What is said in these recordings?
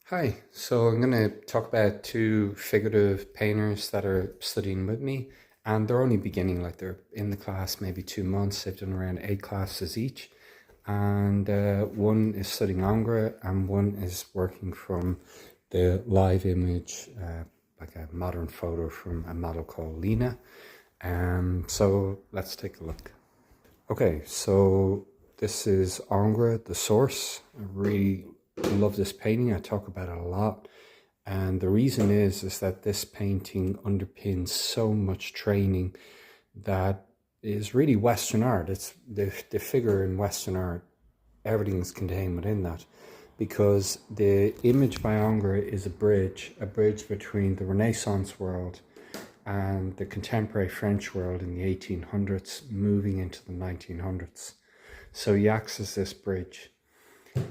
Hi, so I'm going to talk about two figurative painters that are studying with me, and they're only beginning, like they're in the class maybe 2 months. They've done around 8 classes each, and one is studying Ingres, and one is working from the live image, like a modern photo from a model called Lena. So let's take a look. Okay, so this is Ingres, the source. I really love this painting. I talk about it a lot. And the reason is that this painting underpins so much training that is really Western art. It's the figure in Western art. Everything's contained within that. Because the image by Ingres is a bridge between the Renaissance world and the contemporary French world in the 1800s, moving into the 1900s. So he acts as this bridge.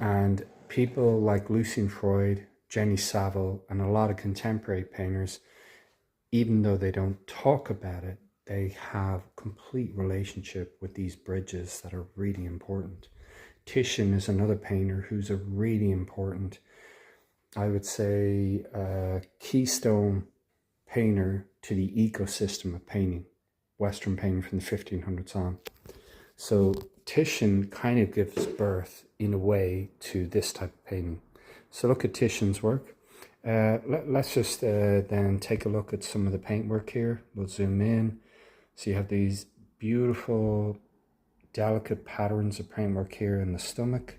And people like Lucian Freud, Jenny Saville, and a lot of contemporary painters, even though they don't talk about it, they have complete relationship with these bridges that are really important. Titian is another painter who's a really important, I would say, keystone painter to the ecosystem of painting, Western painting from the 1500s on. So Titian kind of gives birth, in a way, to this type of painting. So look at Titian's work. Let's just then take a look at some of the paintwork here. We'll zoom in. So you have these beautiful, delicate patterns of paintwork here in the stomach.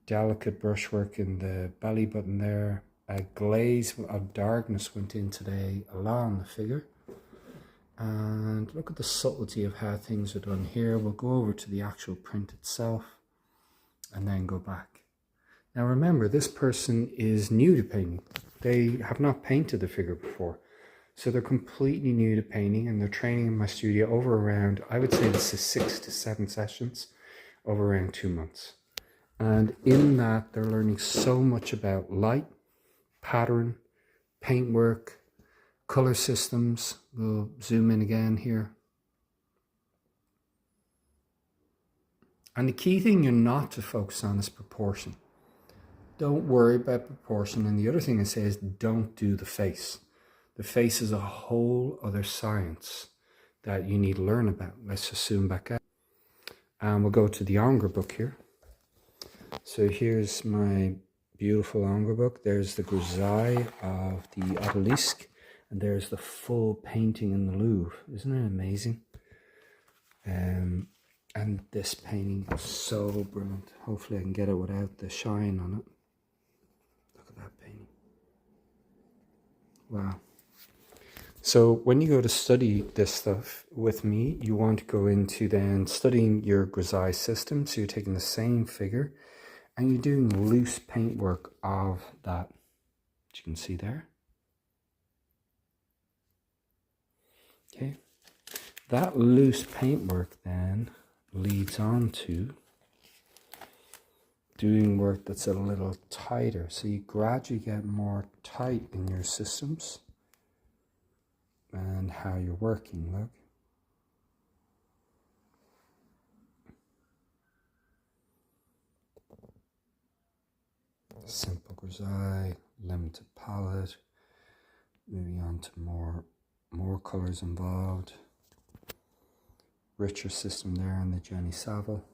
Delicate brushwork in the belly button there. A glaze of darkness went in today along the figure. And look at the subtlety of how things are done here. We'll go over to the actual print itself and then go back. Now remember, this person is new to painting. They have not painted the figure before. So they're completely new to painting, and they're training in my studio over around, I would say this is 6 to 7 sessions over around 2 months. And in that, they're learning so much about light, pattern, paintwork, color systems. We'll zoom in again here. And the key thing you're not to focus on is proportion. Don't worry about proportion. And the other thing I say is don't do the face. The face is a whole other science that you need to learn about. Let's just zoom back out. And we'll go to the Ingres book here. So here's my beautiful Ingres book. There's the grisaille of the obelisk. And there's the full painting in the Louvre. Isn't it amazing? And this painting is so brilliant. Hopefully I can get it without the shine on it. Look at that painting. Wow. So when you go to study this stuff with me, you want to go into then studying your grisaille system. So you're taking the same figure and you're doing loose paintwork of that, which you can see there. Okay. That loose paintwork then leads on to doing work that's a little tighter. So you gradually get more tight in your systems and how you're working. Look. Simple grisaille, limited palette, moving on to more colors involved. Richer system there in the Jenny Saville.